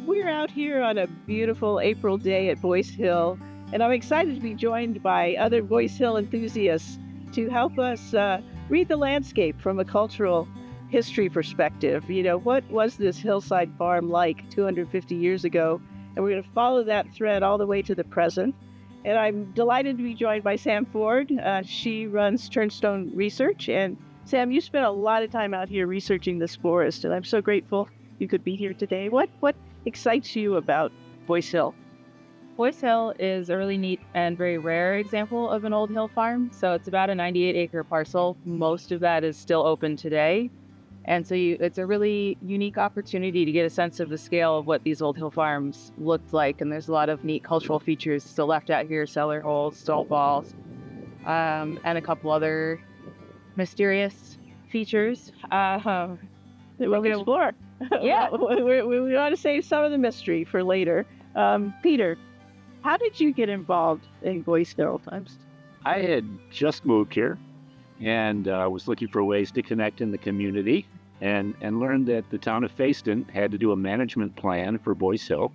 We're out here on a beautiful April day at Boyce Hill, and I'm excited to be joined by other Boyce Hill enthusiasts to help us read the landscape from a cultural history perspective. What was this hillside farm like 250 years ago? And we're going to follow that thread all the way to the present. And I'm delighted to be joined by Sam Ford. She runs Turnstone Research. And Sam, you spent a lot of time out here researching this forest, and I'm so grateful you could be here today. What excites you about Boyce Hill? Boyce Hill is a really neat and very rare example of an old hill farm. So it's about a 98-acre parcel. Most of that is still open today. And so it's a really unique opportunity to get a sense of the scale of what these old hill farms looked like. And there's a lot of neat cultural features still left out here: cellar holes, Stonewall, and a couple other mysterious features. That we'll explore. Yeah. we want to save some of the mystery for later. Peter, how did you get involved in Boyce Hill? I had just moved here and was looking for ways to connect in the community and learned that the town of Fayston had to do a management plan for Boyce Hill.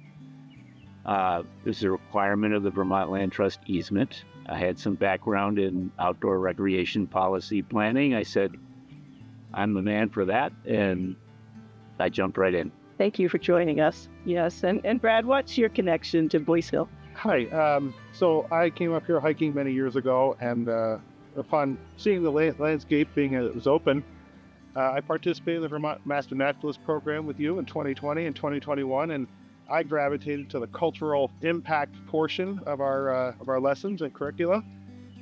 This is a requirement of the Vermont Land Trust easement. I had some background in outdoor recreation policy planning. I said, I'm the man for that, and I jumped right in. Thank you for joining us. Yes, and Brad, what's your connection to Boyce Hill? Hi, so I came up here hiking many years ago, and upon seeing the landscape being as it was open, I participated in the Vermont Master Naturalist program with you in 2020 and 2021, and I gravitated to the cultural impact portion of our lessons and curricula,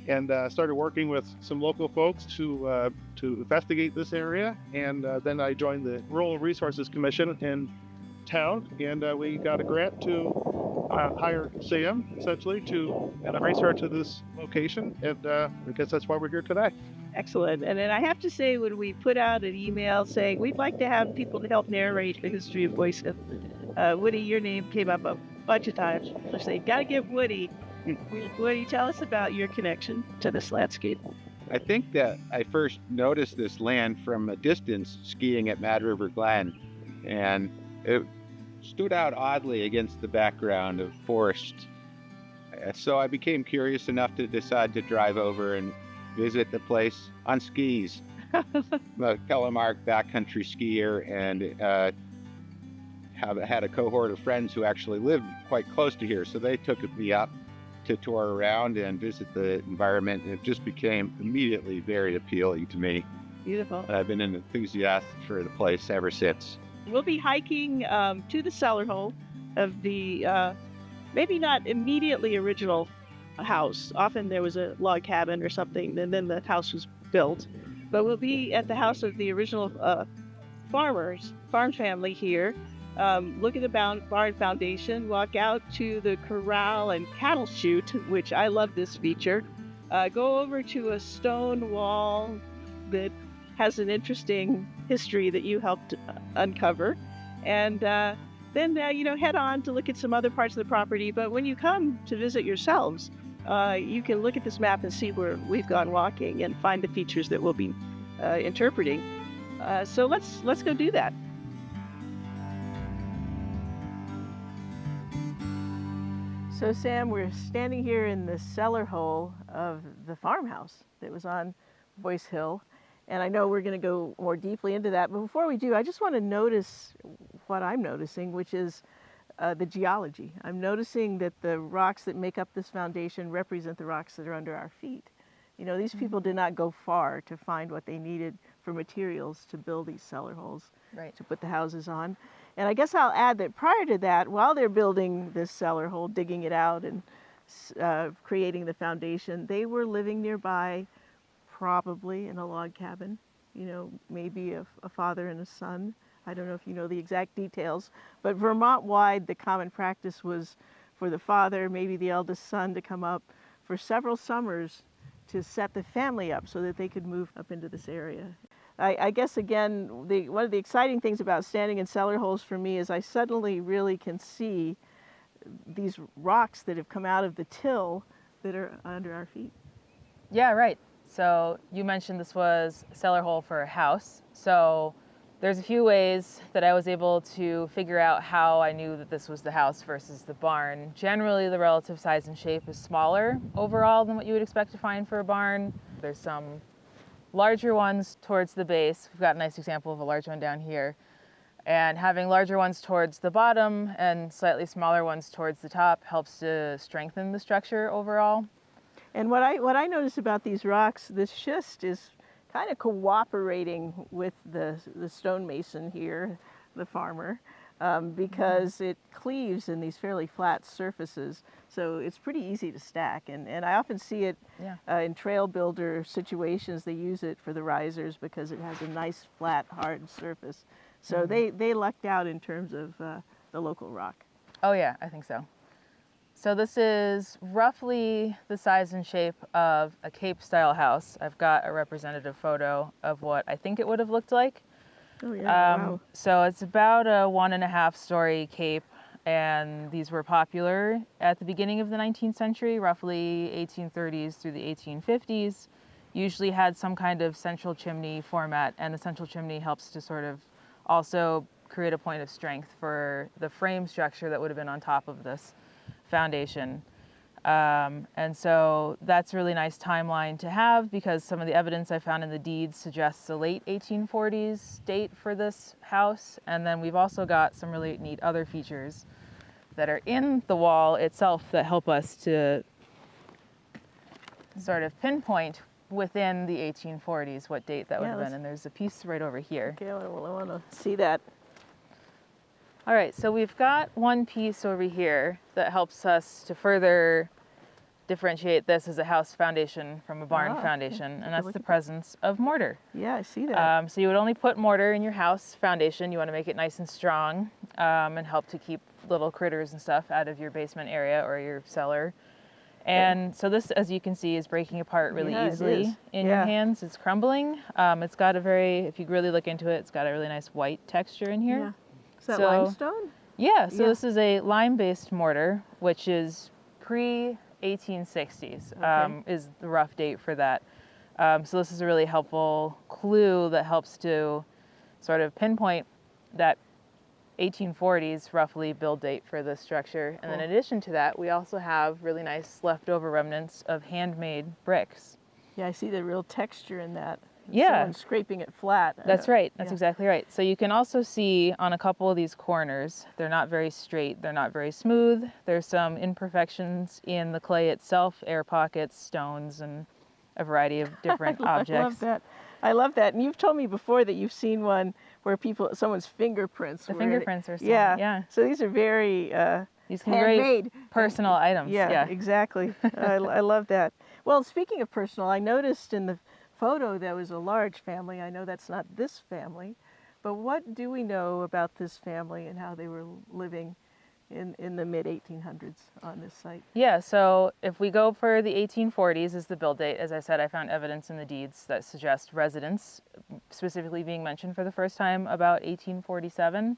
and started working with some local folks to investigate this area. And then I joined the Rural Resources Commission in town, and we got a grant to hire Sam, essentially, to research at this location, and I guess that's why we're here today. Excellent. And then I have to say, when we put out an email saying we'd like to have people to help narrate the history of Boyce Hill, Woody, your name came up a bunch of times. I say, gotta get Woody. Woody, tell us about your connection to this landscape. I think that I first noticed this land from a distance skiing at Mad River Glen, and it stood out oddly against the background of forest. So I became curious enough to decide to drive over and visit the place on skis. I'm a telemark backcountry skier, and had a cohort of friends who actually lived quite close to here, so they took me up to tour around and visit the environment, and it just became immediately very appealing to me. Beautiful. I've been an enthusiast for the place ever since. We'll be hiking to the cellar hole of the maybe not immediately original house. Often there was a log cabin or something, and then the house was built. But we'll be at the house of the original farm family here. Look at the barn foundation, walk out to the corral and cattle chute, which I love this feature. Go over to a stone wall that has an interesting history that you helped uncover. And then, head on to look at some other parts of the property. But when you come to visit yourselves, you can look at this map and see where we've gone walking and find the features that we'll be interpreting. So let's go do that. So Sam, we're standing here in the cellar hole of the farmhouse that was on Boyce Hill. And I know we're going to go more deeply into that. But before we do, I just want to notice what I'm noticing, which is the geology. I'm noticing that the rocks that make up this foundation represent the rocks that are under our feet. These people did not go far to find what they needed for materials to build these cellar holes, Right. to put the houses on. And I guess I'll add that prior to that, while they're building this cellar hole, digging it out and creating the foundation, they were living nearby, probably in a log cabin, maybe a father and a son. I don't know if you know the exact details, but Vermont-wide, the common practice was for the father, maybe the eldest son, to come up for several summers to set the family up so that they could move up into this area. I guess, again, one of the exciting things about standing in cellar holes for me is I suddenly really can see these rocks that have come out of the till that are under our feet. Yeah, right. So you mentioned this was a cellar hole for a house. So there's a few ways that I was able to figure out how I knew that this was the house versus the barn. Generally, the relative size and shape is smaller overall than what you would expect to find for a barn. There's some larger ones towards the base. We've got a nice example of a large one down here. And having larger ones towards the bottom and slightly smaller ones towards the top helps to strengthen the structure overall. And what I notice about these rocks, this schist is kind of cooperating with the stonemason here, the farmer, because it cleaves in these fairly flat surfaces. So it's pretty easy to stack. And I often see it in trail builder situations. They use it for the risers because it has a nice flat, hard surface. So they lucked out in terms of the local rock. Oh yeah, I think so. So this is roughly the size and shape of a Cape style house. I've got a representative photo of what I think it would have looked like. Oh yeah, wow. So it's about a 1.5 story Cape, and these were popular at the beginning of the 19th century, roughly 1830s through the 1850s. Usually had some kind of central chimney format, and the central chimney helps to sort of also create a point of strength for the frame structure that would have been on top of this foundation. And so that's a really nice timeline to have, because some of the evidence I found in the deeds suggests a late 1840s date for this house. And then we've also got some really neat other features that are in the wall itself that help us to sort of pinpoint within the 1840s what date that would have been. And there's a piece right over here. Okay, well, I want to see that. All right, so we've got one piece over here that helps us to further differentiate this as a house foundation from a barn foundation, and that's the presence of mortar. Yeah, I see that. So you would only put mortar in your house foundation. You want to make it nice and strong and help to keep little critters and stuff out of your basement area or your cellar. And so this, as you can see, is breaking apart really easily in your hands. It's crumbling. It's got a very, if you really look into it, it's got a really nice white texture in here. Yeah. Is that limestone? Yeah, so this is a lime-based mortar, which is pre-1860s, is the rough date for that. So this is a really helpful clue that helps to sort of pinpoint that 1840s roughly build date for this structure. And then in addition to that, we also have really nice leftover remnants of handmade bricks. Yeah, I see the real texture in that. Yeah. Someone scraping it flat. That's right. That's exactly right. So you can also see on a couple of these corners, they're not very straight. They're not very smooth. There's some imperfections in the clay itself, air pockets, stones, and a variety of different objects. I love that. I love that. And you've told me before that you've seen one where someone's fingerprints. The fingerprints are still, yeah. So these are very these can be very personal items. Yeah, exactly. I love that. Well, speaking of personal, I noticed in the photo there was a large family. I know that's not this family, but what do we know about this family and how they were living in the mid-1800s on this site? Yeah, so if we go for the 1840s as the build date, as I said, I found evidence in the deeds that suggest residence, specifically being mentioned for the first time about 1847.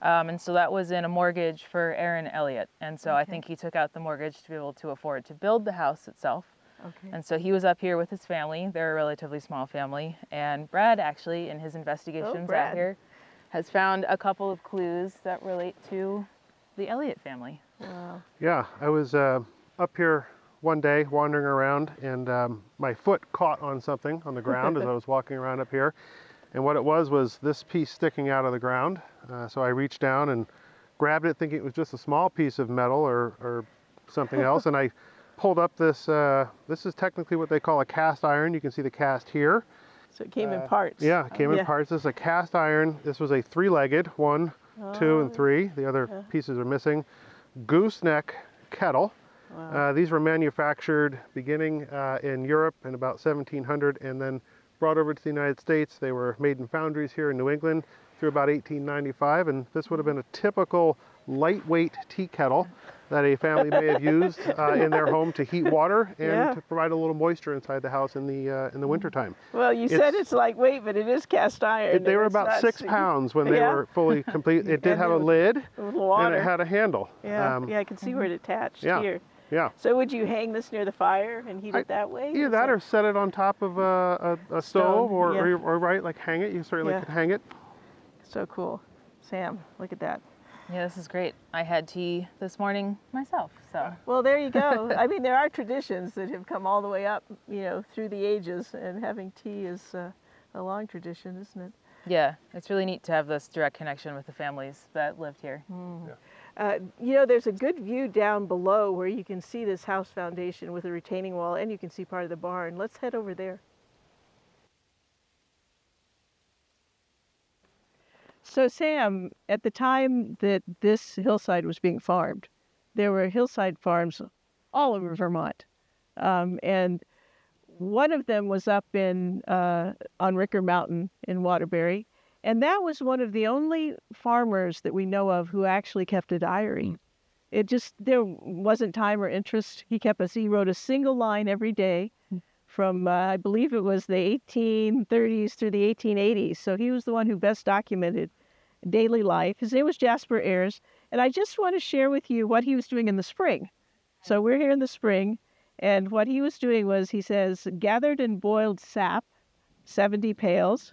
And so that was in a mortgage for Aaron Elliott. And so I think he took out the mortgage to be able to afford to build the house itself. Okay. And so he was up here with his family. They're a relatively small family. And Brad, actually, in his investigations out here, has found a couple of clues that relate to the Elliott family. Wow. Yeah, I was up here one day wandering around, and my foot caught on something on the ground as I was walking around up here. And what it was this piece sticking out of the ground. So I reached down and grabbed it thinking it was just a small piece of metal or something else. And I pulled up this, this is technically what they call a cast iron. You can see the cast here. So it came in parts. Yeah, it came in parts. This is a cast iron. This was a three-legged, 1, 2, and 3. The other pieces are missing. Gooseneck kettle. Wow. These were manufactured beginning in Europe in about 1700 and then brought over to the United States. They were made in foundries here in New England through about 1895, and this would have been a typical lightweight tea kettle that a family may have used in their home to heat water and to provide a little moisture inside the house in the wintertime. Well, you said it's lightweight, but it is cast iron. They were about 6 pounds when they were fully complete. It did have a lid and it had a handle. Yeah, I can see where it attached here. Yeah. So would you hang this near the fire and heat it that way? Either that or set it on top of a stove or right, like hang it. You certainly could hang it. So cool. Sam, look at that. Yeah, this is great. I had tea this morning myself, so. Well, there you go. I mean, there are traditions that have come all the way up, through the ages, and having tea is a long tradition, isn't it? Yeah, it's really neat to have this direct connection with the families that lived here. There's a good view down below where you can see this house foundation with a retaining wall, and you can see part of the barn. Let's head over there. So Sam, at the time that this hillside was being farmed, there were hillside farms all over Vermont. And one of them was up on Ricker Mountain in Waterbury. And that was one of the only farmers that we know of who actually kept a diary. There wasn't time or interest. He wrote a single line every day from, I believe it was the 1830s through the 1880s. So he was the one who best documented daily life. His name was Jasper Ayres. And I just want to share with you what he was doing in the spring. So we're here in the spring. And what he was doing was, he says, gathered and boiled sap, 70 pails,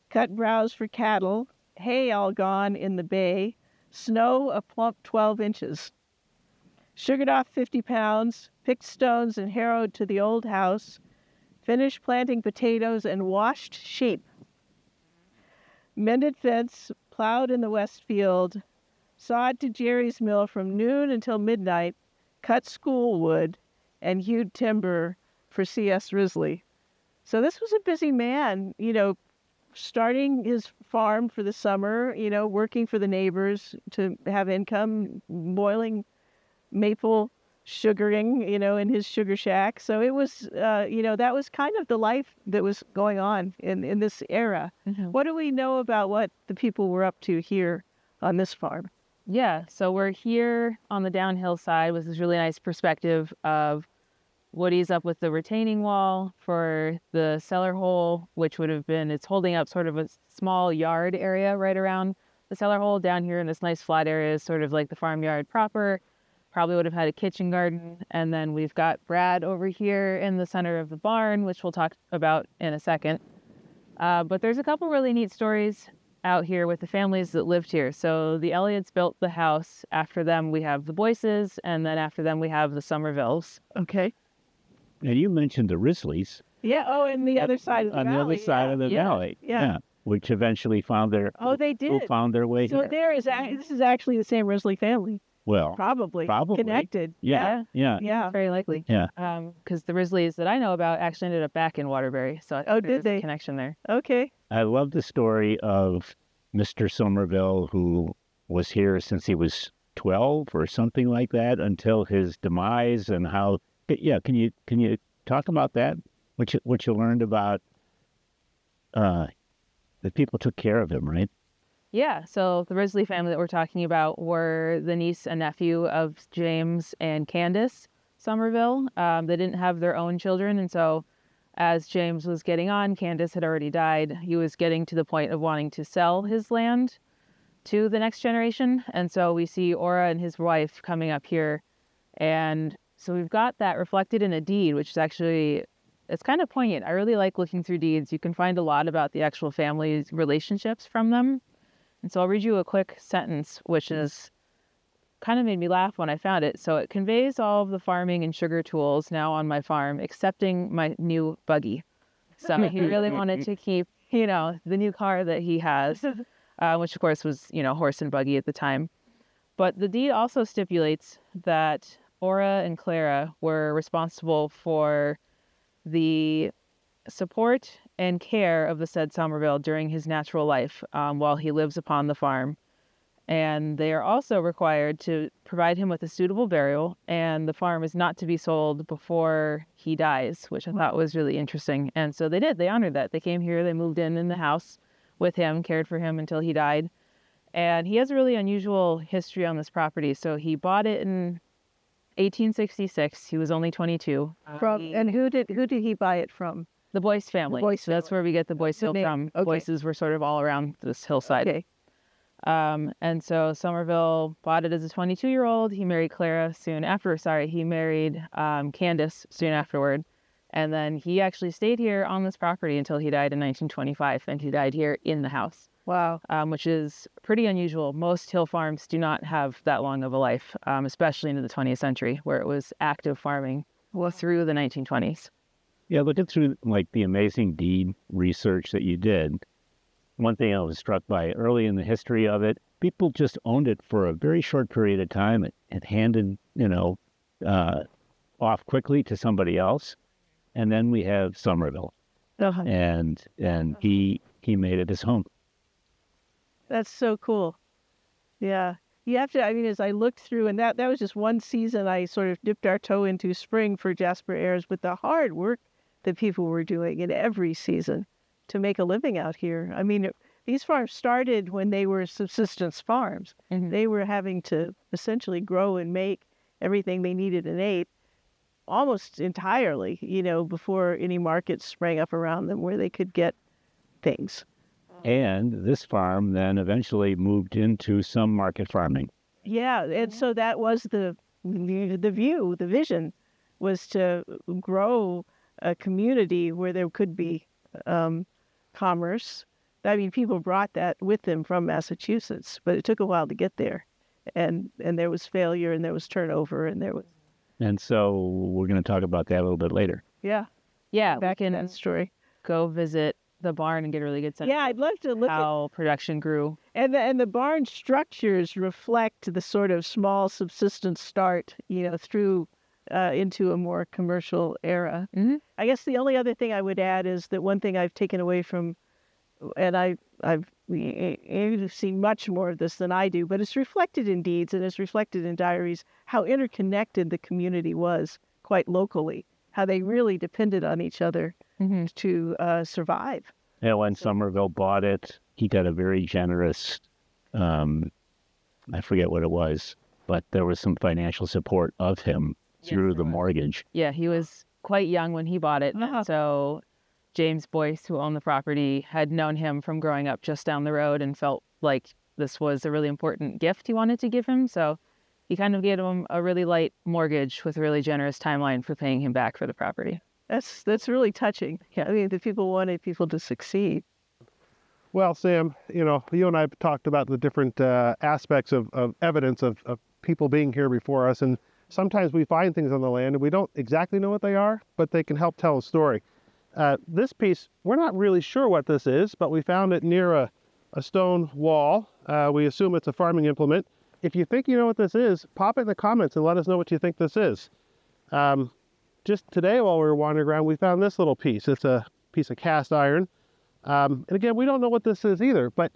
cut browse for cattle, hay all gone in the bay, snow a plump 12 inches. Sugared off 50 pounds, picked stones and harrowed to the old house, finished planting potatoes and washed sheep. Mended fence, plowed in the west field, sawed to Jerry's mill from noon until midnight, cut school wood, and hewed timber for C.S. Risley. So this was a busy man, starting his farm for the summer, working for the neighbors to have income, boiling maple sugaring, in his sugar shack. So it was, that was kind of the life that was going on in this era. Mm-hmm. What do we know about what the people were up to here on this farm? Yeah, so we're here on the downhill side with this really nice perspective of Woody's up with the retaining wall for the cellar hole, which would have been, it's holding up sort of a small yard area right around the cellar hole. Down here in this nice flat area is sort of like the farmyard proper. Probably would have had a kitchen garden. And then we've got Brad over here in the center of the barn, which we'll talk about in a second. But there's a couple really neat stories out here with the families that lived here. So the Elliots built the house. After them, we have the Boyces, and then after them, we have the Somervilles. Okay. And you mentioned the Risleys. Yeah. Oh, and the other side of the on valley. the other side of the valley. Yeah. Which eventually found their they did. who found their way So here. this is actually the same Risley family. Well, Probably connected. Yeah. Very likely. Yeah. Because the Risleys that I know about actually ended up back in Waterbury. So I think did there's a they? connection there. Okay. I love the story of Mr. Somerville, who was here since he was 12 or something like that until his demise, and how. Yeah, can you talk about that? What you learned about that people took care of him, right? Yeah, so the Risley family that we're talking about were the niece and nephew of James and Candace Somerville. They didn't have their own children, and so as James was getting on, Candace had already died. He was getting to the point of wanting to sell his land to the next generation, and so we see Ora and his wife coming up here, and so we've got that reflected in a deed, which is actually, it's kind of poignant. I really like looking through deeds. You can find a lot about the actual family's relationships from them. And so I'll read you a quick sentence, which is kind of made me laugh when I found it. So it conveys all of the farming and sugar tools now on my farm, excepting my new buggy. So he really wanted to keep, the new car that he has, which of course was, horse and buggy at the time. But the deed also stipulates that Ora and Clara were responsible for the support and care of the said Somerville during his natural life while he lives upon the farm. And they are also required to provide him with a suitable burial, and the farm is not to be sold before he dies, which I thought was really interesting. And so they did. They honored that. They came here, they moved in the house with him, cared for him until he died. And he has a really unusual history on this property. So he bought it in 1866. He was only 22. And who did he buy it from? The Boyce family. The Boyce So that's family. where we get the Boyce Hill from. Okay. Boyces were sort of all around this hillside. Okay. And so Somerville bought it as a 22-year-old. He married Clara soon after. He married Candace soon afterward. And then he actually stayed here on this property until he died in 1925. And he died here in the house. Wow. which is pretty unusual. Most hill farms do not have that long of a life, especially into the 20th century, where it was active farming through the 1920s. Yeah, looking through like the amazing deed research that you did, one thing I was struck by early in the history of it, people just owned it for a very short period of time. It handed, off quickly to somebody else. And then we have Somerville, Uh-huh. and he made it his home. That's so cool. Yeah. You have to, I mean, as I looked through, and that was just one season I sort of dipped our toe into spring for Jasper Ayres, but the hard work that people were doing in every season to make a living out here. I mean, these farms started when they were subsistence farms. Mhm. They were having to essentially grow and make everything they needed and ate almost entirely, before any markets sprang up around them where they could get things. And this farm then eventually moved into some market farming. Yeah, and so that was the view, the vision was to grow a community where there could be commerce. I mean, people brought that with them from Massachusetts, but it took a while to get there. And there was failure and there was turnover and there was, And so we're going to talk about that a little bit later. yeah, Yeah, back we in can that story. go visit the barn and get a really good sense Yeah, of I'd love to look at, how production grew. and the barn structures reflect the sort of small subsistence start, through into a more commercial era. Mhm. I guess the only other thing I would add is that one thing I've taken away from, and you've seen much more of this than I do, but it's reflected in deeds and it's reflected in diaries, how interconnected the community was quite locally, how they really depended on each other Mhm. to survive. Yeah, when Somerville bought it, he got a very generous, I forget what it was, but there was some financial support of him through Yes, the there was. mortgage. Yeah, he was quite young when he bought it. Uh-huh. So James Boyce, who owned the property, had known him from growing up just down the road and felt like this was a really important gift he wanted to give him. So he kind of gave him a really light mortgage with a really generous timeline for paying him back for the property. That's really touching. Yeah, I mean, the people wanted people to succeed. Well, Sam, you and I have talked about the different aspects of evidence of people being here before us. And sometimes we find things on the land and we don't exactly know what they are, but they can help tell a story. This piece, we're not really sure what this is, but we found it near a stone wall. We assume it's a farming implement. If you think you know what this is, pop it in the comments and let us know what you think this is. Just today while we were wandering around, we found this little piece. It's a piece of cast iron. And again, we don't know what this is either, but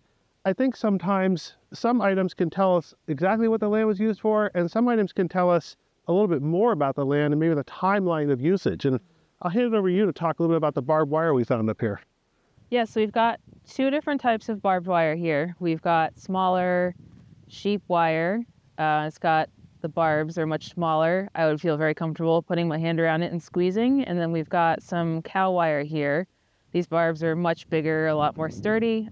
I think sometimes some items can tell us exactly what the land was used for, and some items can tell us a little bit more about the land and maybe the timeline of usage. And I'll hand it over to you to talk a little bit about the barbed wire we found up here. Yeah, so we've got two different types of barbed wire here. We've got smaller sheep wire. It's got the barbs are much smaller. I would feel very comfortable putting my hand around it and squeezing. And then we've got some cow wire here. These barbs are much bigger, a lot more sturdy.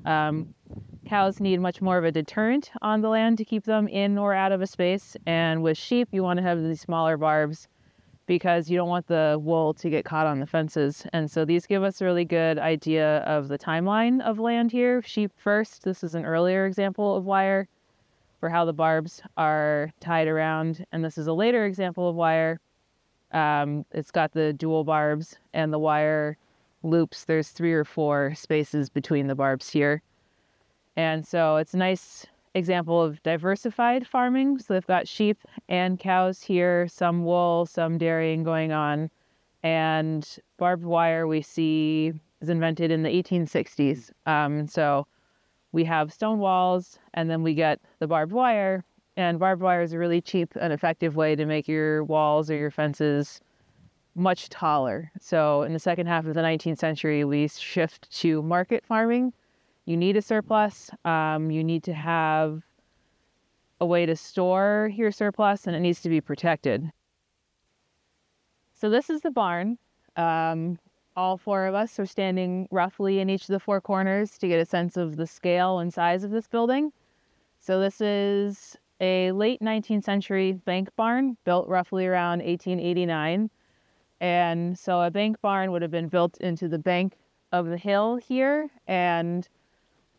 Cows need much more of a deterrent on the land to keep them in or out of a space. And with sheep, you want to have these smaller barbs because you don't want the wool to get caught on the fences. And so these give us a really good idea of the timeline of land here. Sheep first. This is an earlier example of wire for how the barbs are tied around. And this is a later example of wire. It's got the dual barbs and the wire loops. There's 3 or 4 spaces between the barbs here. And so it's a nice example of diversified farming. So they've got sheep and cows here, some wool, some dairying going on. And barbed wire we see is invented in the 1860s. So we have stone walls and then we get the barbed wire. And barbed wire is a really cheap and effective way to make your walls or your fences much taller. So in the second half of the 19th century, we shift to market farming. You need a surplus. You need to have a way to store your surplus, and it needs to be protected. So this is the barn. All 4 of us are standing roughly in each of the 4 corners to get a sense of the scale and size of this building. So this is a late 19th century bank barn built roughly around 1889. And so a bank barn would have been built into the bank of the hill here, and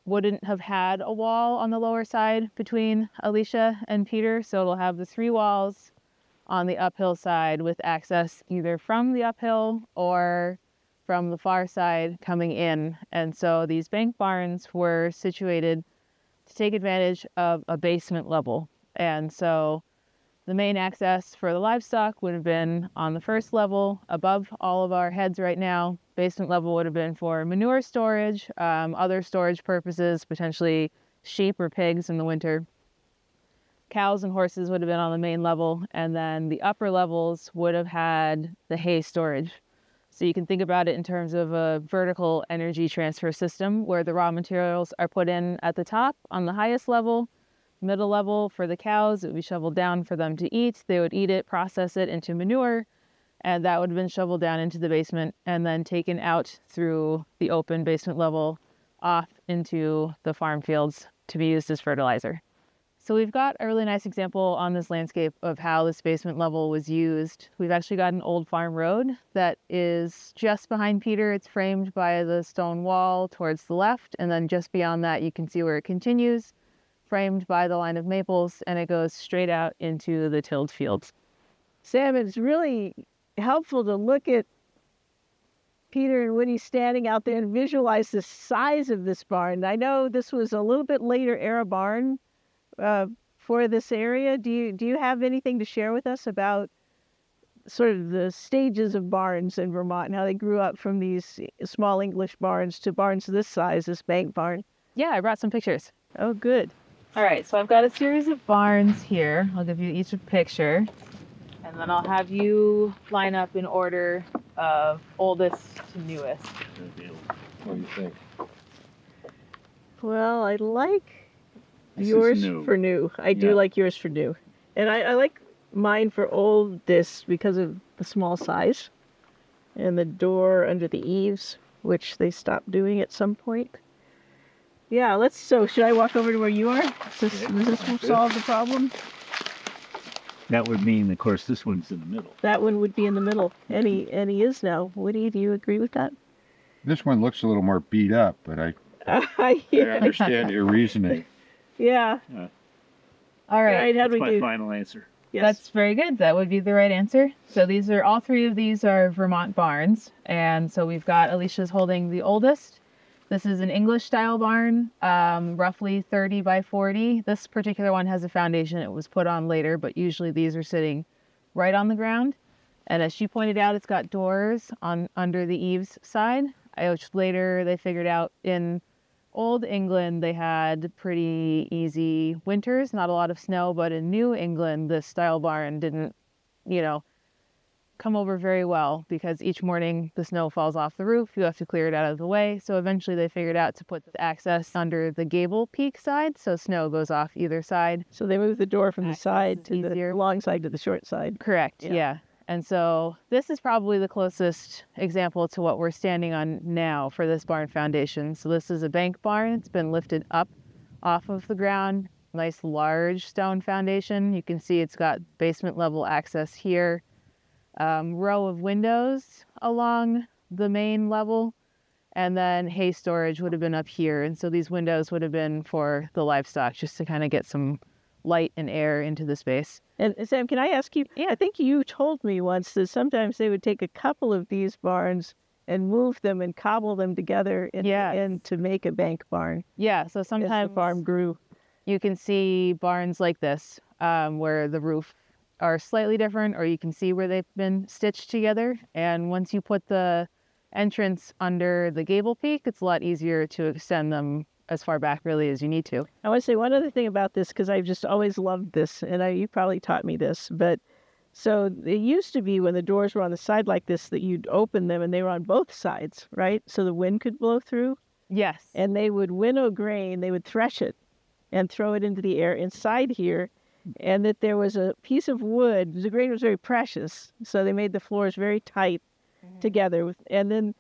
wouldn't have had a wall on the lower side between Alicia and Peter. So it'll have the 3 walls on the uphill side with access either from the uphill or from the far side coming in. And so these bank barns were situated to take advantage of a basement level. And so the main access for the livestock would have been on the first level above all of our heads right now. Basement level would have been for manure storage, other storage purposes, potentially sheep or pigs in the winter. Cows and horses would have been on the main level, and then the upper levels would have had the hay storage. So you can think about it in terms of a vertical energy transfer system where the raw materials are put in at the top on the highest level. Middle level for the cows, it would be shoveled down for them to eat. They would eat it, process it into manure, and that would have been shoveled down into the basement and then taken out through the open basement level off into the farm fields to be used as fertilizer. So we've got a really nice example on this landscape of how this basement level was used. We've actually got an old farm road that is just behind Peter. It's framed by the stone wall towards the left, and then just beyond that you can see where it continues, framed by the line of maples, and it goes straight out into the tilled fields. Sam, it's really helpful to look at Peter and Woody standing out there and visualize the size of this barn. I know this was a little bit later era barn for this area. Do you have anything to share with us about sort of the stages of barns in Vermont and how they grew up from these small English barns to barns this size, this bank barn? Yeah, I brought some pictures. Oh, good. All right, so I've got a series of barns here. I'll give you each a picture, and then I'll have you line up in order of oldest to newest. What do you think? Well, I like This is yours new. for new. I do Yeah. like yours for new. And I like mine for oldest because of the small size and the door under the eaves, which they stopped doing at some point. Yeah, so should I walk over to where you are? Does this solve the problem? That would mean, of course, this one's in the middle. That one would be in the middle. And he is now. Woody, do you agree with that? This one looks a little more beat up, but I Yeah. understand your reasoning. Yeah. All right. Right, how do That's we my do? final answer. Yes. That's very good. That would be the right answer. So these are all 3 of these are Vermont barns. And so we've got Alicia's holding the oldest. This is an English style barn, roughly 30 by 40. This particular one has a foundation. It was put on later, but usually these are sitting right on the ground. And as she pointed out, it's got doors on under the eaves side, which later they figured out in Old England, they had pretty easy winters, not a lot of snow, but in New England, this style barn didn't, come over very well because each morning the snow falls off the roof. You have to clear it out of the way. So eventually they figured out to put the access under the gable peak side, so snow goes off either side. So they moved the door from the Access side is to easier. the long side to the short side. Correct, Yeah. yeah. And so this is probably the closest example to what we're standing on now for this barn foundation. So this is a bank barn. It's been lifted up off of the ground. Nice large stone foundation. You can see it's got basement level access here. Row of windows along the main level. And then hay storage would have been up here. And so these windows would have been for the livestock just to kind of get some light and air into the space. And Sam, can I ask you? Yeah. I think you told me once that sometimes they would take a couple of these barns and move them and cobble them together and to make a bank barn. Yeah, so As sometimes the farm grew. you can see barns like this where the roof are slightly different, or you can see where they've been stitched together. And once you put the entrance under the gable peak, it's a lot easier to extend them as far back really as you need to. I want to say one other thing about this because I've just always loved this, and you probably taught me this, but so it used to be when the doors were on the side like this that you'd open them and they were on both sides, right? So the wind could blow through, Yes. and they would winnow grain, they would thresh it and throw it into the air inside here, and that there was a piece of wood. The grain was very precious, so they made the floors very tight together, and then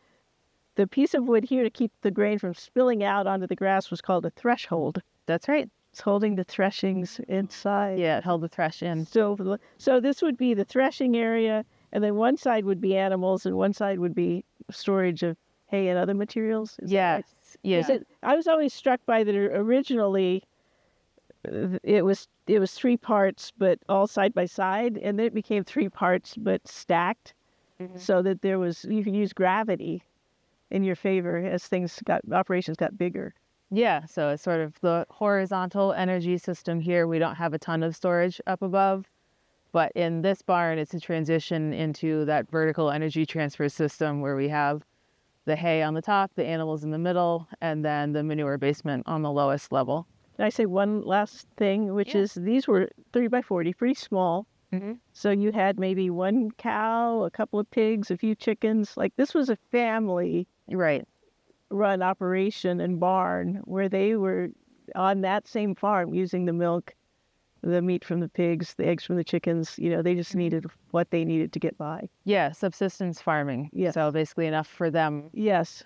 the piece of wood here to keep the grain from spilling out onto the grass was called a threshold. That's right. It's holding the threshings inside. Yeah, it held the thresh in. Still, so this would be the threshing area, and then one side would be animals, and one side would be storage of hay and other materials? Is that Yes. right? Yeah. 'Cause I was always struck by that originally it was 3 parts, but all side by side, and then it became 3 parts, but stacked, so that you could use gravity in your favor as operations got bigger. Yeah, so it's sort of the horizontal energy system here. We don't have a ton of storage up above, but in this barn, it's a transition into that vertical energy transfer system where we have the hay on the top, the animals in the middle, and then the manure basement on the lowest level. Can I say one last thing, which Yeah. is these were 3 by 40, pretty small. So you had maybe 1 cow, a couple of pigs, a few chickens. Like this was a family Right. run operation and barn where they were on that same farm using the milk, the meat from the pigs, the eggs from the chickens. They just needed what they needed to get by. Yeah, subsistence farming. Yes. So basically enough for them. Yes.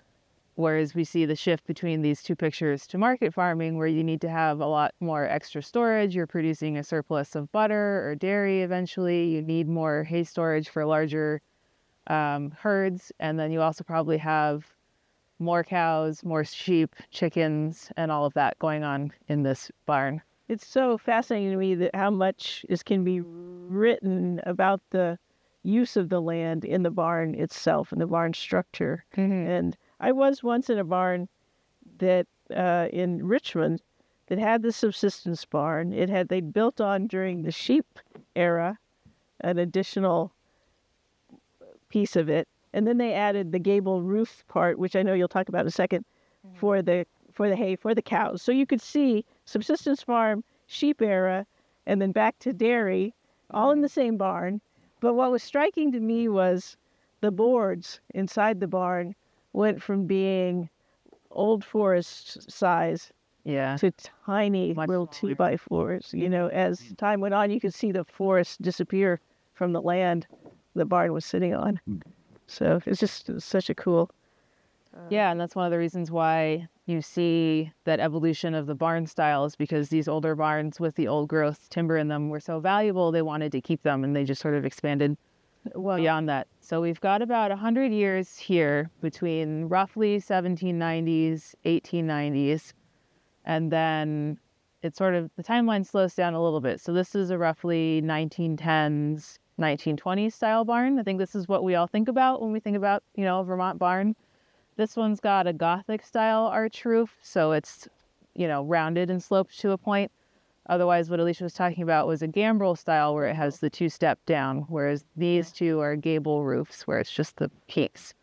Whereas we see the shift between these two pictures to market farming, where you need to have a lot more extra storage. You're producing a surplus of butter or dairy eventually. You need more hay storage for larger herds. And then you also probably have more cows, more sheep, chickens, and all of that going on in this barn. It's so fascinating to me that how much can be written about the use of the land in the barn itself and the barn structure. And I was once in a barn that in Richmond that had the subsistence barn. They'd built on during the sheep era an additional piece of it, and then they added the gable roof part, which I know you'll talk about in a second, for the hay for the cows. So you could see subsistence farm, sheep era, and then back to dairy, all in the same barn. But what was striking to me was the boards inside the barn went from being old forest size Yeah. to tiny Much little smaller. 2x4s. As time went on, you could see the forest disappear from the land the barn was sitting on. So it's just such a cool. Yeah, and that's one of the reasons why you see that evolution of the barn styles, because these older barns with the old growth timber in them were so valuable, they wanted to keep them, and they just sort of expanded beyond that. So we've got about 100 years here between roughly 1790s, 1890s, and then it's sort of, the timeline slows down a little bit. So this is a roughly 1910s, 1920s style barn. I think this is what we all think about when we think about, a Vermont barn. This one's got a Gothic style arch roof, so it's, rounded and sloped to a point. Otherwise, what Alicia was talking about was a gambrel style where it has the 2-step down, whereas these two are gable roofs where it's just the peaks.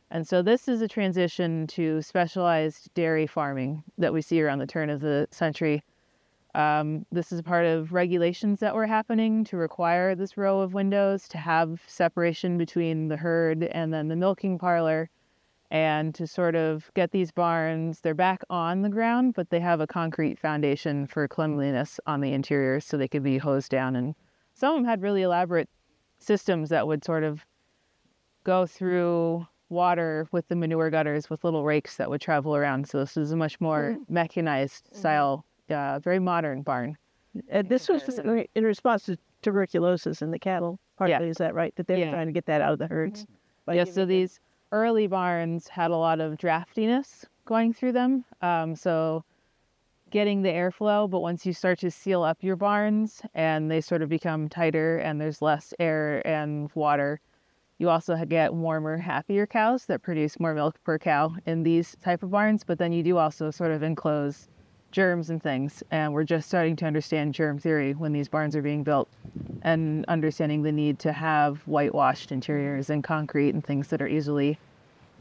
And so this is a transition to specialized dairy farming that we see around the turn of the century. This is part of regulations that were happening to require this row of windows to have separation between the herd and then the milking parlor, and to sort of get these barns, they're back on the ground, but they have a concrete foundation for cleanliness on the interior so they could be hosed down. And some of them had really elaborate systems that would sort of go through water with the manure gutters with little rakes that would travel around. So this is a much more mechanized style, very modern barn. And this was in response to tuberculosis in the cattle. Partly, Yeah. is that right? That they were trying to get that out of the herds. by Yeah, giving so them- these early barns had a lot of draftiness going through them. So getting the airflow, but once you start to seal up your barns and they sort of become tighter and there's less air and water, you also get warmer, happier cows that produce more milk per cow in these type of barns. But then you do also sort of enclose germs and things. And we're just starting to understand germ theory when these barns are being built, and understanding the need to have whitewashed interiors and concrete and things that are easily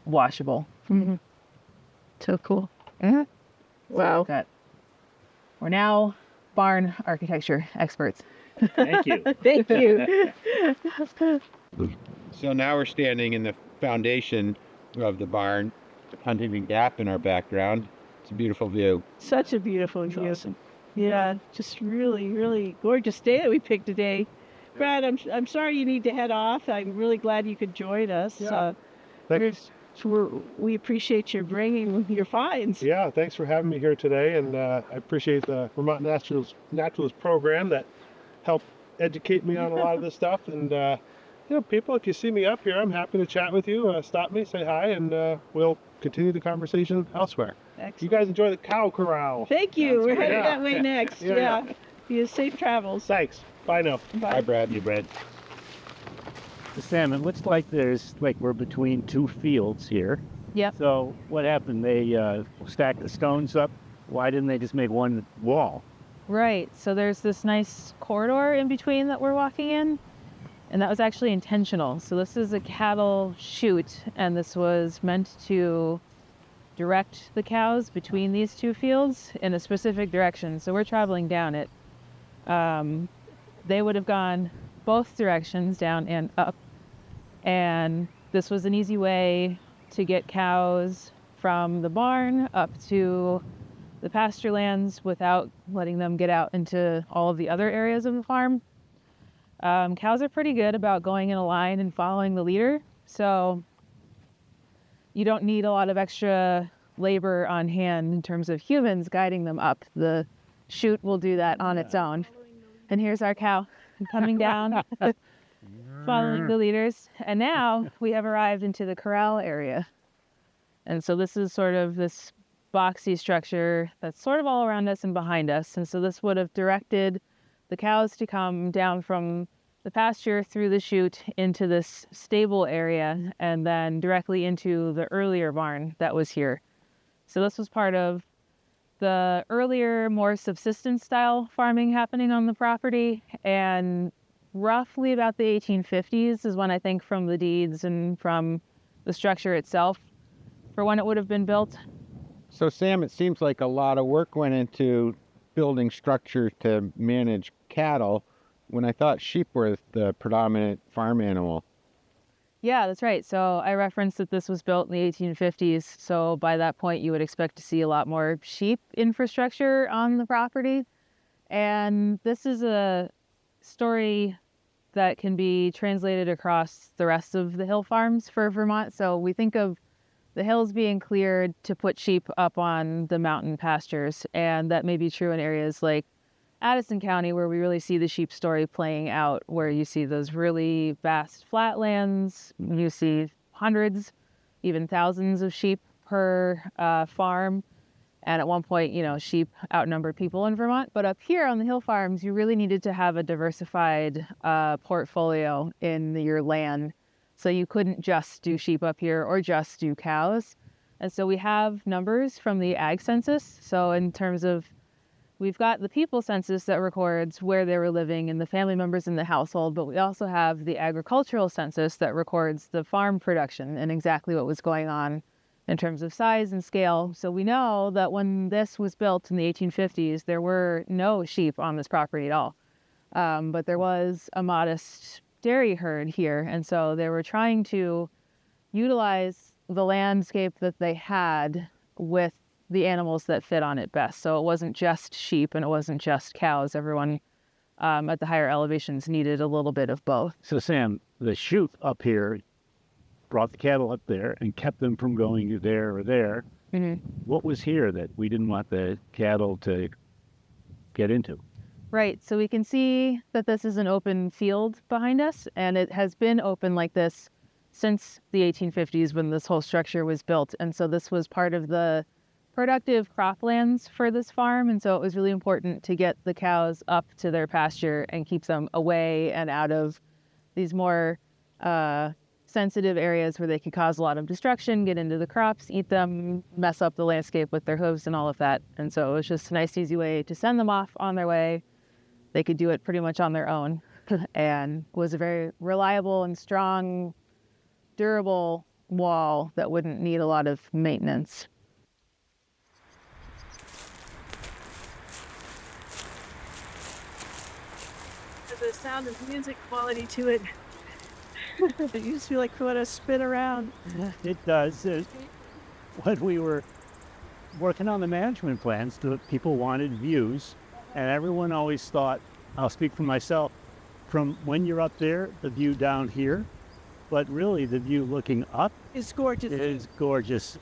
washable. So cool. Mhm. Wow. We're now barn architecture experts. Thank you. Thank you. So now we're standing in the foundation of the barn, Huntington Gap in our background. It's a beautiful view. Such a beautiful view. Yeah, just really, really gorgeous day that we picked today. Brad, I'm sorry you need to head off. I'm really glad you could join us. Yeah. Thanks. We appreciate your bringing your finds. Yeah, thanks for having me here today, and I appreciate the Vermont Naturalist program that helped educate me on a lot of this stuff. And people, if you see me up here, I'm happy to chat with you. Stop me, say hi, and we'll continue the conversation elsewhere. Excellent. You guys enjoy the cow corral. Thank you. We're headed Yeah. that way next. Yeah. Be a safe travels. Thanks. Bye now. Hi, Brad. You Brad. Sam, it looks like we're between two fields here. Yep. So what happened? They stacked the stones up. Why didn't they just make one wall? Right. So there's this nice corridor in between that we're walking in, and that was actually intentional. So this is a cattle chute, and this was meant to direct the cows between these two fields in a specific direction. So we're traveling down it. They would have gone both directions, down and up. And this was an easy way to get cows from the barn up to the pasture lands without letting them get out into all of the other areas of the farm. Cows are pretty good about going in a line and following the leader, so you don't need a lot of extra labor on hand in terms of humans guiding them up. The chute will do that on its own. And here's our cow coming down, following the leaders. And now we have arrived into the corral area. And so this is sort of this boxy structure that's sort of all around us and behind us. And so this would have directed the cows to come down from the pasture through the chute into this stable area and then directly into the earlier barn that was here. So this was part of the earlier, more subsistence style farming happening on the property. And roughly about the 1850s is when I think from the deeds and from the structure itself for when it would have been built. So, Sam, it seems like a lot of work went into building structure to manage cattle when I thought sheep were the predominant farm animal. Yeah, that's right. So I referenced that this was built in the 1850s. So by that point, you would expect to see a lot more sheep infrastructure on the property. And this is a story that can be translated across the rest of the hill farms for Vermont. So we think of the hills being cleared to put sheep up on the mountain pastures. And that may be true in areas like Addison County, where we really see the sheep story playing out, where you see those really vast flatlands. You see hundreds, even thousands of sheep per farm. And at one point, sheep outnumbered people in Vermont. But up here on the hill farms, you really needed to have a diversified portfolio in your land. So you couldn't just do sheep up here or just do cows. And so we have numbers from the ag census. So in terms of, we've got the people census that records where they were living and the family members in the household, but we also have the agricultural census that records the farm production and exactly what was going on in terms of size and scale. So we know that when this was built in the 1850s, there were no sheep on this property at all. But there was a modest dairy herd here. And so they were trying to utilize the landscape that they had with the animals that fit on it best. So it wasn't just sheep and it wasn't just cows. Everyone at the higher elevations needed a little bit of both. So, Sam, the chute up here brought the cattle up there and kept them from going there or there. Mm-hmm. What was here that we didn't want the cattle to get into? Right. So we can see that this is an open field behind us, and it has been open like this since the 1850s when this whole structure was built. And so this was part of the productive croplands for this farm. And so it was really important to get the cows up to their pasture and keep them away and out of these more sensitive areas where they could cause a lot of destruction, get into the crops, eat them, mess up the landscape with their hooves and all of that. And so it was just a nice, easy way to send them off on their way. They could do it pretty much on their own and was a very reliable and strong, durable wall that wouldn't need a lot of maintenance. The sound of music quality to it. It used to be like what a spin around. It does. When we were working on the management plans, the people wanted views, and everyone always thought, I'll speak for myself, from when you're up there, the view down here, but really the view looking up It's gorgeous. is gorgeous.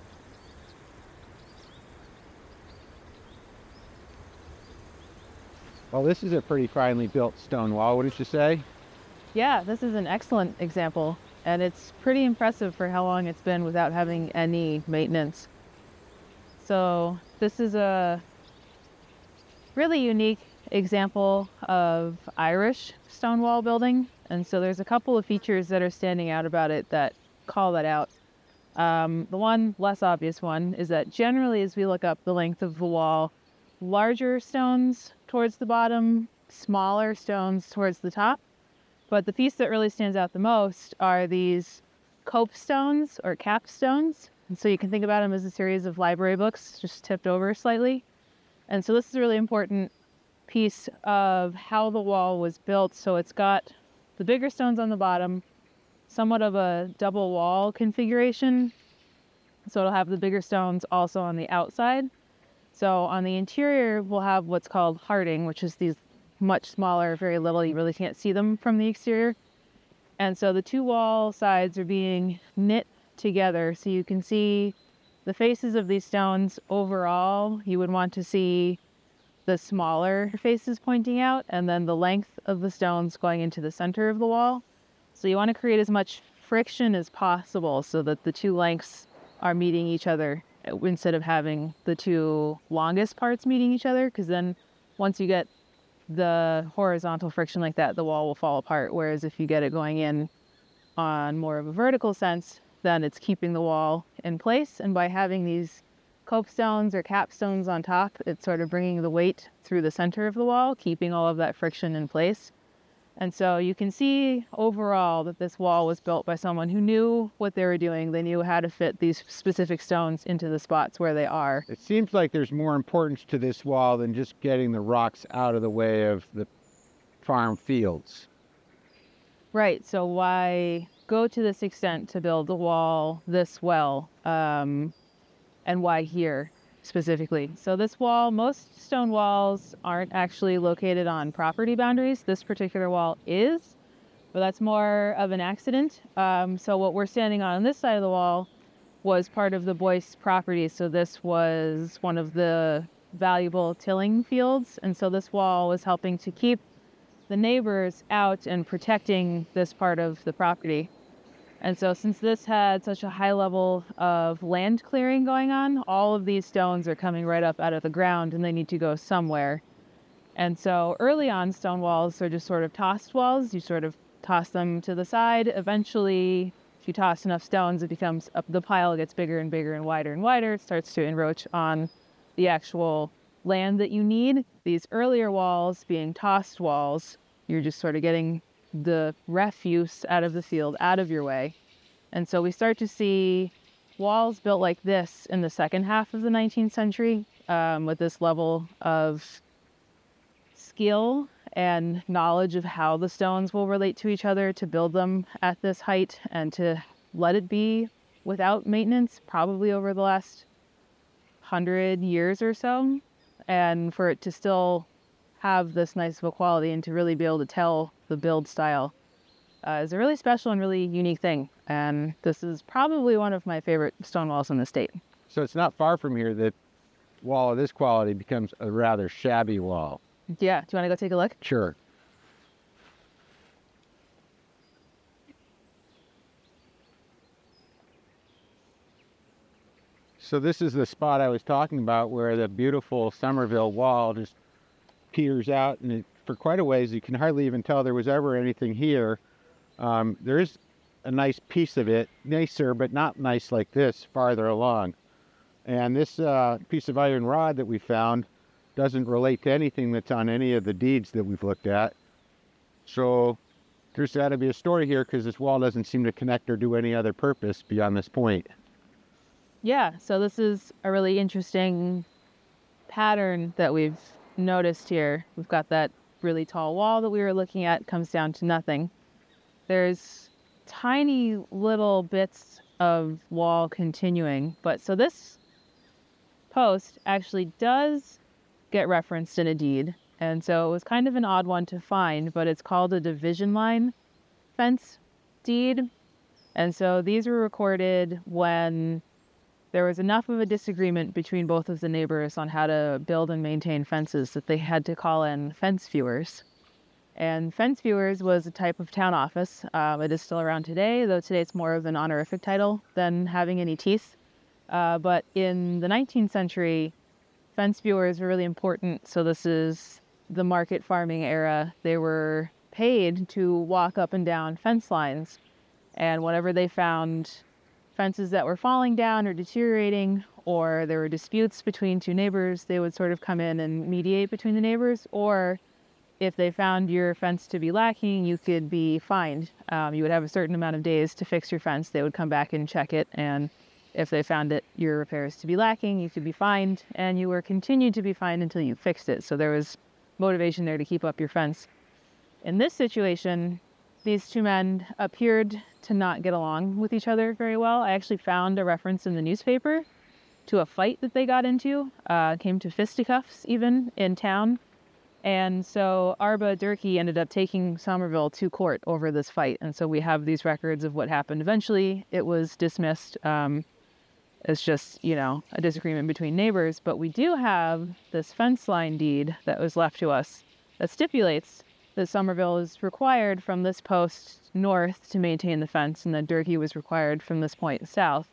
Well, this is a pretty finely built stone wall, wouldn't you say? Yeah, this is an excellent example, and it's pretty impressive for how long it's been without having any maintenance. So this is a really unique example of Irish Stonewall building. And so there's a couple of features that are standing out about it that call that out. The one less obvious one is that generally, as we look up the length of the wall, larger stones towards the bottom, smaller stones towards the top. But the piece that really stands out the most are these copestones or capstones. And so you can think about them as a series of library books just tipped over slightly. And so this is a really important piece of how the wall was built. So it's got the bigger stones on the bottom, somewhat of a double wall configuration. So it'll have the bigger stones also on the outside. So on the interior, we'll have what's called hearting, which is these much smaller, very little, you really can't see them from the exterior. And so the two wall sides are being knit together. So you can see the faces of these stones. Overall, you would want to see the smaller faces pointing out, and then the length of the stones going into the center of the wall. So you want to create as much friction as possible so that the two lengths are meeting each other instead of having the two longest parts meeting each other, because then once you get the horizontal friction like that, the wall will fall apart. Whereas if you get it going in on more of a vertical sense, then it's keeping the wall in place. And by having these copestones or capstones on top, it's sort of bringing the weight through the center of the wall, keeping all of that friction in place. And so you can see overall that this wall was built by someone who knew what they were doing. They knew how to fit these specific stones into the spots where they are. It seems like there's more importance to this wall than just getting the rocks out of the way of the farm fields. Right, so why go to this extent to build a wall this well, and why here specifically? So this wall, most stone walls aren't actually located on property boundaries. This particular wall is, but that's more of an accident. So what we're standing on this side of the wall was part of the Boyce property. So this was one of the valuable tilling fields. And so this wall was helping to keep the neighbors out and protecting this part of the property. And so since this had such a high level of land clearing going on, all of these stones are coming right up out of the ground and they need to go somewhere. And so early on, stone walls are just sort of tossed walls. You sort of toss them to the side. Eventually, if you toss enough stones, it becomes the pile gets bigger and bigger and wider. It starts to encroach on the actual land that you need. These earlier walls being tossed walls, you're just sort of getting the refuse out of the field out of your way. And so we start to see walls built like this in the second half of the 19th century, with this level of skill and knowledge of how the stones will relate to each other to build them at this height and to let it be without maintenance, probably over the last 100 years or so, and for it to still have this nice of a quality and to really be able to tell the build style is a really special and really unique thing. And this is probably one of my favorite stone walls in the state. So it's not far from here that wall of this quality becomes a rather shabby wall. Yeah, do you want to go take a look? Sure. So this is the spot I was talking about where the beautiful Somerville wall just peters out, and for quite a ways you can hardly even tell there was ever anything here. There is a nice piece of it, nicer but not nice like this, farther along. And this piece of iron rod that we found doesn't relate to anything that's on any of the deeds that we've looked at. So there's got to be a story here, because this wall doesn't seem to connect or do any other purpose beyond this point. Yeah, so this is a really interesting pattern that we've noticed here. We've got that really tall wall that we were looking at, comes down to nothing. There's tiny little bits of wall continuing, but so this post actually does get referenced in a deed, and so it was kind of an odd one to find, but it's called a division line fence deed. And so these were recorded when there was enough of a disagreement between both of the neighbors on how to build and maintain fences that they had to call in fence viewers. And fence viewers was a type of town office. It is still around today, though today it's more of an honorific title than having any teeth. But in the 19th century, fence viewers were really important. So this is the market farming era. They were paid to walk up and down fence lines. And whenever they found fences that were falling down or deteriorating, or there were disputes between two neighbors, they would sort of come in and mediate between the neighbors. Or if they found your fence to be lacking, you could be fined. You would have a certain amount of days to fix your fence. They would come back and check it, and if they found your repairs to be lacking, you could be fined, and you were continued to be fined until you fixed it. So there was motivation there to keep up your fence. In this situation, these two men appeared to not get along with each other very well. I actually found a reference in the newspaper to a fight that they got into, came to fisticuffs even in town. And so Arba Durkee ended up taking Somerville to court over this fight. And so we have these records of what happened. Eventually, it was dismissed as just, a disagreement between neighbors. But we do have this fence line deed that was left to us that stipulates that Somerville is required from this post north to maintain the fence, and that Durkee was required from this point south.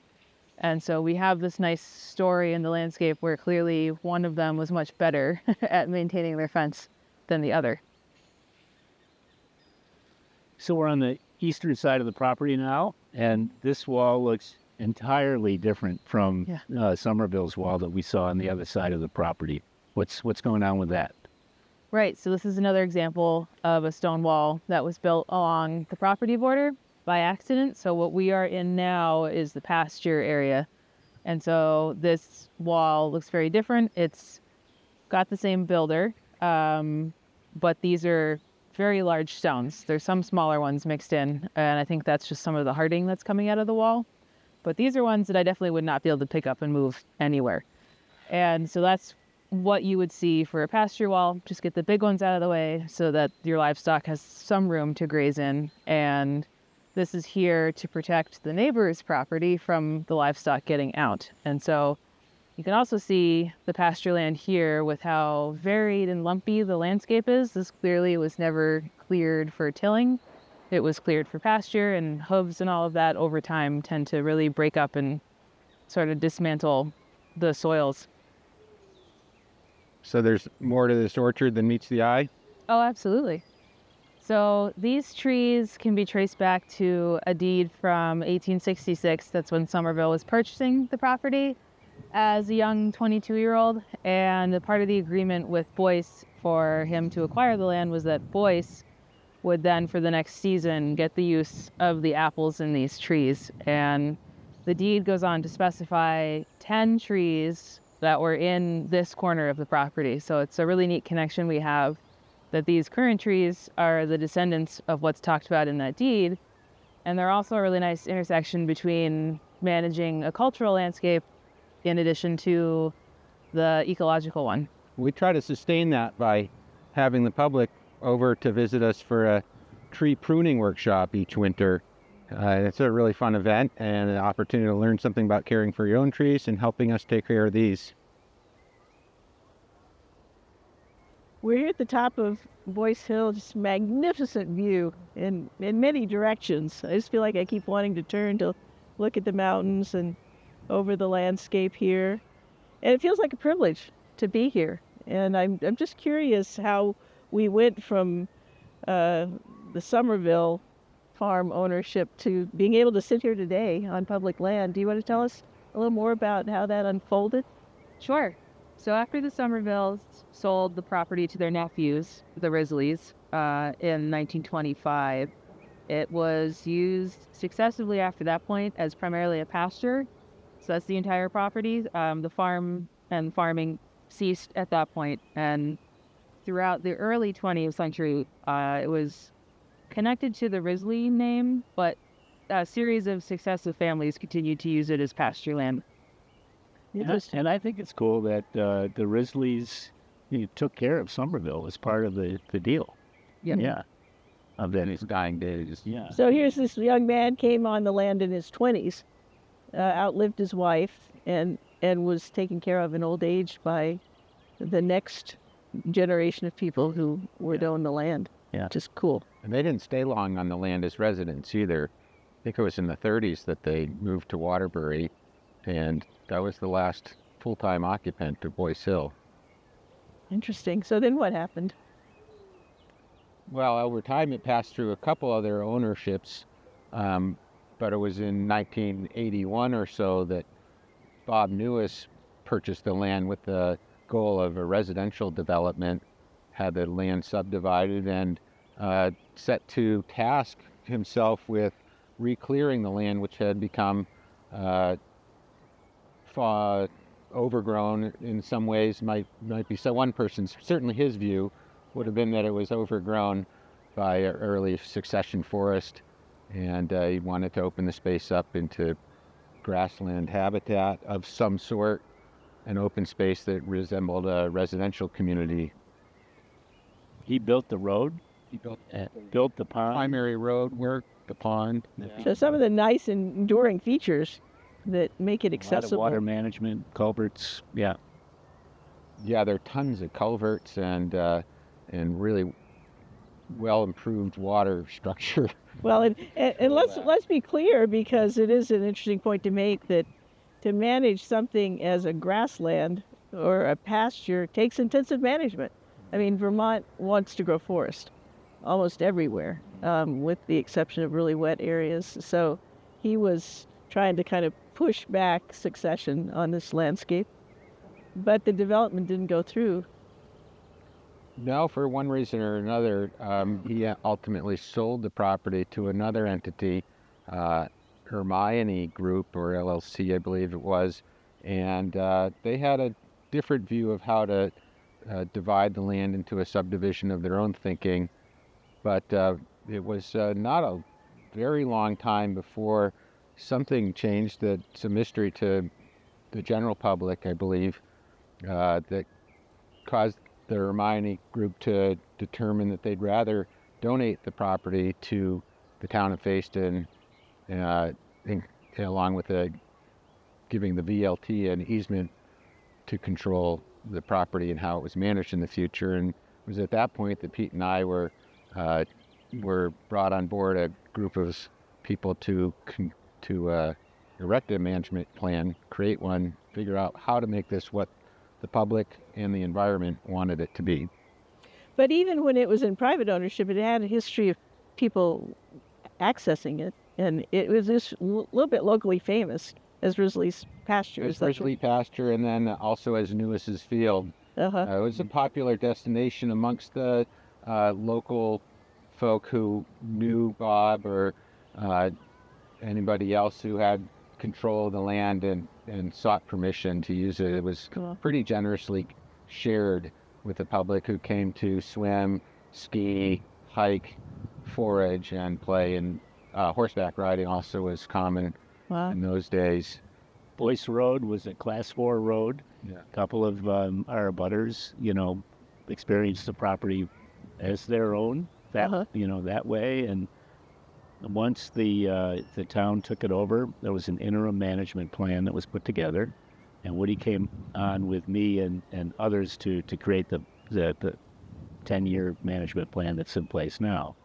And so we have this nice story in the landscape where clearly one of them was much better at maintaining their fence than the other. So we're on the eastern side of the property now, and this wall looks entirely different from Somerville's wall that we saw on the other side of the property. What's going on with that? Right, so this is another example of a stone wall that was built along the property border by accident. So what we are in now is the pasture area. And so this wall looks very different. It's got the same builder, but these are very large stones. There's some smaller ones mixed in, and I think that's just some of the hardening that's coming out of the wall. But these are ones that I definitely would not be able to pick up and move anywhere. And so that's what you would see for a pasture wall. Just get the big ones out of the way so that your livestock has some room to graze in. And this is here to protect the neighbor's property from the livestock getting out. And so you can also see the pasture land here with how varied and lumpy the landscape is. This clearly was never cleared for tilling. It was cleared for pasture, and hooves and all of that over time tend to really break up and sort of dismantle the soils. So there's more to this orchard than meets the eye? Oh, absolutely. So these trees can be traced back to a deed from 1866. That's when Somerville was purchasing the property as a young 22-year-old. And a part of the agreement with Boyce for him to acquire the land was that Boyce would then, for the next season, get the use of the apples in these trees. And the deed goes on to specify 10 trees that were in this corner of the property. So it's a really neat connection we have, that these current trees are the descendants of what's talked about in that deed. And they're also a really nice intersection between managing a cultural landscape in addition to the ecological one. We try to sustain that by having the public over to visit us for a tree pruning workshop each winter. It's a really fun event and an opportunity to learn something about caring for your own trees and helping us take care of these. We're here at the top of Boyce Hill, just magnificent view in many directions. I just feel like I keep wanting to turn to look at the mountains and over the landscape here. And it feels like a privilege to be here. And I'm just curious how we went from the Somerville farm ownership to being able to sit here today on public land. Do you want to tell us a little more about how that unfolded? Sure. So after the Somervilles sold the property to their nephews, the Risleys, in 1925, it was used successively after that point as primarily a pasture. So that's the entire property. The farm and farming ceased at that point. And throughout the early 20th century, it was connected to the Risley name, but a series of successive families continued to use it as pasture land. And I think it's cool that the Risleys took care of Somerville as part of the deal. Yep. Yeah. Of In his dying days. Yeah. So here's this young man, came on the land in his 20s, outlived his wife, and was taken care of in old age by the next generation of people who would own the land. Yeah. Just cool. And they didn't stay long on the land as residents either. I think it was in the 30s that they moved to Waterbury, and that was the last full-time occupant of Boyce Hill. Interesting. So then what happened? Well, over time it passed through a couple other ownerships, but it was in 1981 or so that Bob Newis purchased the land with the goal of a residential development, had the land subdivided, and set to task himself with re-clearing the land, which had become overgrown in some ways. Might be so. One person's, certainly his view would have been that it was overgrown by an early succession forest, and he wanted to open the space up into grassland habitat of some sort, an open space that resembled a residential community. He built the road, He built built the pond. primary road work, the pond. So some of the nice and enduring features that make it A lot of accessible. water management, culverts. Yeah. Yeah, there are tons of culverts and really well improved water structure. Well, and let's be clear, because it is an interesting point to make, that to manage something as a grassland or a pasture takes intensive management. I mean, Vermont wants to grow forest almost everywhere, with the exception of really wet areas. So he was trying to kind of push back succession on this landscape, but the development didn't go through. No, for one reason or another, he ultimately sold the property to another entity, Hermione Group, or LLC, I believe it was, and they had a different view of how to divide the land into a subdivision of their own thinking. But it was not a very long time before something changed that's a mystery to the general public, I believe, that caused the Hermione Group to determine that they'd rather donate the property to the town of Fayston, along with giving the VLT an easement to control the property and how it was managed in the future. And it was at that point that Pete and I were brought on board, a group of people to erect a management plan, create one, figure out how to make this what the public and the environment wanted it to be. But even when it was in private ownership, it had a history of people accessing it, and it was just a little bit locally famous as Risley's Pasture. As Risley Pasture, and then also as Newis's Field. Uh-huh. It was a popular destination amongst the local folk who knew Bob or anybody else who had control of the land and sought permission to use it. It was Cool. pretty generously shared with the public, who came to swim, ski, hike, forage, and play. And horseback riding also was common Wow. in those days. Boyce Road was a Class 4 road. Yeah. A couple of our abutters, experienced the property as their own. That Uh-huh. that way. And once the town took it over, there was an interim management plan that was put together, and Woody came on with me and others to create the 10-year management plan that's in place now.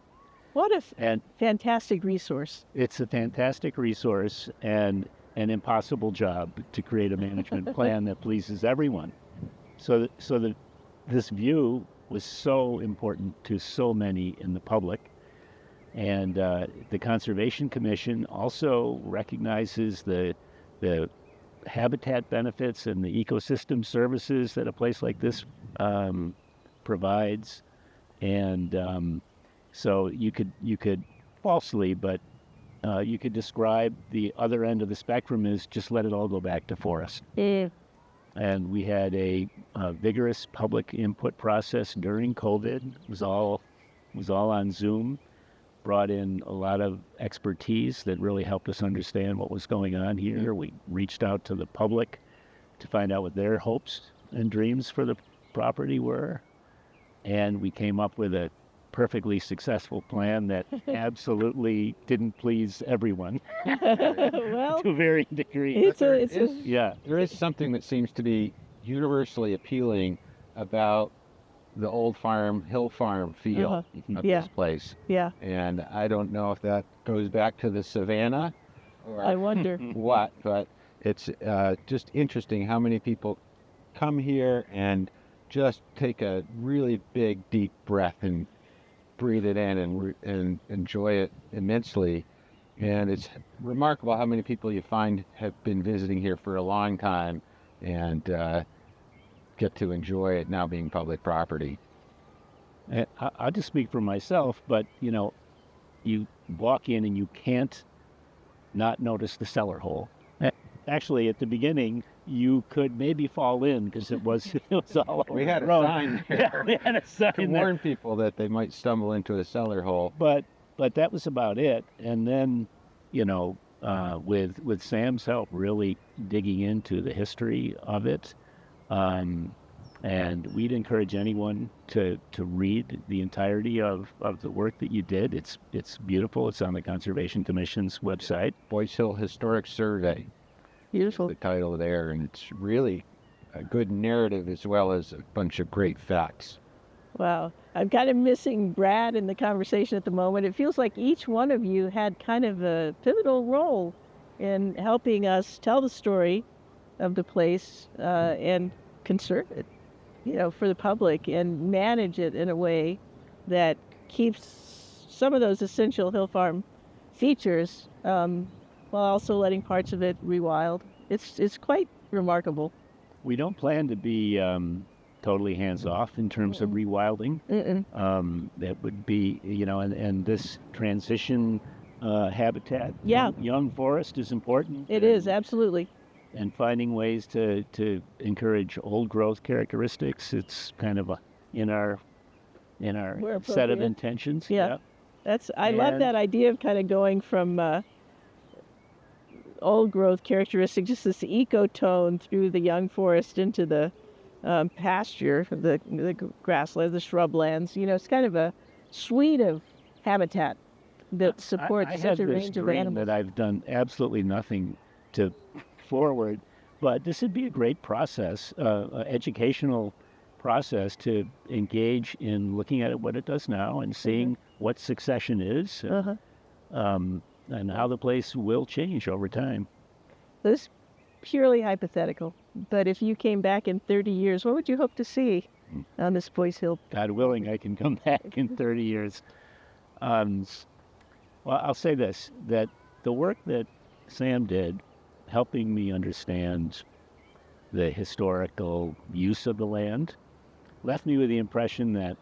What a And fantastic resource. it's a fantastic resource and an impossible job to create a management plan that pleases everyone. So this view was so important to so many in the public. And the Conservation Commission also recognizes the habitat benefits and the ecosystem services that a place like this provides. And so you could falsely, but you could describe the other end of the spectrum as just let it all go back to forest. Eh, And we had a vigorous public input process during COVID. It was all on Zoom. Brought in a lot of expertise that really helped us understand what was going on here. We reached out to the public to find out what their hopes and dreams for the property were. And we came up with a perfectly successful plan that absolutely didn't please everyone well, to varying degrees. it's Yeah. There is something that seems to be universally appealing about the old hill farm feel of Yeah. this place. Yeah. And I don't know if that goes back to the savannah or I wonder. what, but it's just interesting how many people come here and just take a really big, deep breath and breathe it in and enjoy it immensely. And it's remarkable how many people you find have been visiting here for a long time and get to enjoy it now being public property. I'll just speak for myself, but you walk in and you can't not notice the cellar hole. Actually, at the beginning, you could maybe fall in because it was all over We had the a road. sign there Yeah, we had a sign to there. warn people that they might stumble into a cellar hole. But that was about it. And then, with Sam's help, really digging into the history of it, and we'd encourage anyone to read the entirety of the work that you did. It's beautiful. It's on the Conservation Commission's website. Boyce Hill Historic Survey, Beautiful. the title there, and it's really a good narrative as well as a bunch of great facts. Wow. I'm kind of missing Brad in the conversation at the moment. It feels like each one of you had kind of a pivotal role in helping us tell the story of the place and conserve it, for the public and manage it in a way that keeps some of those essential hill farm features while also letting parts of it rewild. It's quite remarkable. We don't plan to be totally hands-off in terms of rewilding. That would be, and this transition habitat, Yeah. young forest is important. It is, absolutely. And finding ways to encourage old growth characteristics. It's kind of in our Where set of appropriate. intentions. Yeah. I love And- that idea of kind of going from old growth characteristic, just this ecotone through the young forest into the pasture, the grasslands, the shrublands. It's kind of a suite of habitat that supports I such have a this range of dream animals. that I've done absolutely nothing to forward, but this would be a great process, educational process to engage in looking at what it does now and seeing what succession is, and how the place will change over time. This is purely hypothetical, but if you came back in 30 years, what would you hope to see on this Boyce Hill? God willing, I can come back in 30 years. Well, I'll say this, that the work that Sam did, helping me understand the historical use of the land, left me with the impression that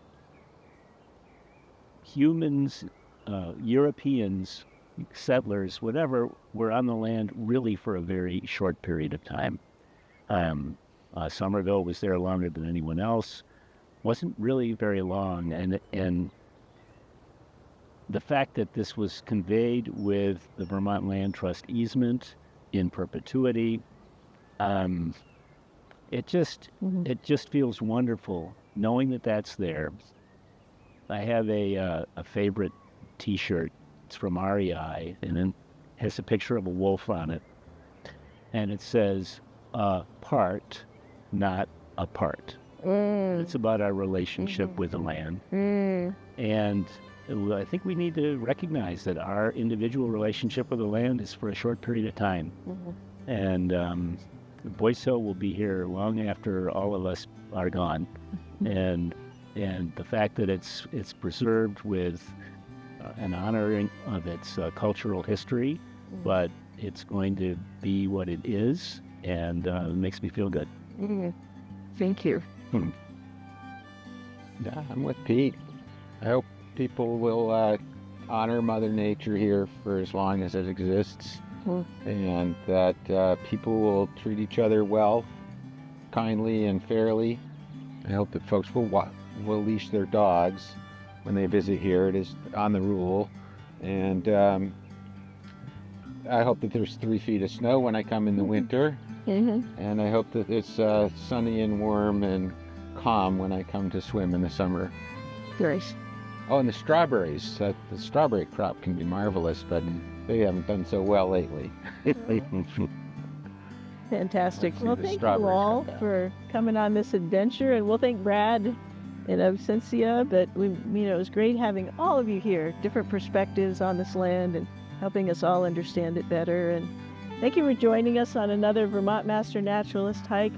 humans, Europeans, settlers, whatever, were on the land really for a very short period of time. Somerville was there longer than anyone else. Wasn't really very long, and the fact that this was conveyed with the Vermont Land Trust easement in perpetuity, it just feels wonderful knowing that that's there. I have a favorite T-shirt. It's from REI, and it has a picture of a wolf on it, and it says "part, not apart." It's about our relationship with the land, and I think we need to recognize that our individual relationship with the land is for a short period of time, and Boyce Hill will be here long after all of us are gone, and the fact that it's preserved with an honoring of its cultural history, but it's going to be what it is, and it makes me feel good. Thank you. Yeah, I'm with Pete. I hope people will honor Mother Nature here for as long as it exists, and that people will treat each other well, kindly and fairly. I hope that folks will leash their dogs when they visit here. It is on the rule, and I hope that there's 3 feet of snow when I come in the winter, and I hope that it's sunny and warm and calm when I come to swim in the summer. Grace. Oh, and the strawberries. The strawberry crop can be marvelous, but they haven't done so well lately. Fantastic. Let's see Well, the thank you strawberries all come down. for coming on this adventure, and we'll thank Brad in absentia, but it was great having all of you here, different perspectives on this land and helping us all understand it better. And thank you for joining us on another Vermont Master Naturalist hike.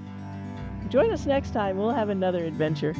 Join us next time. We'll have another adventure.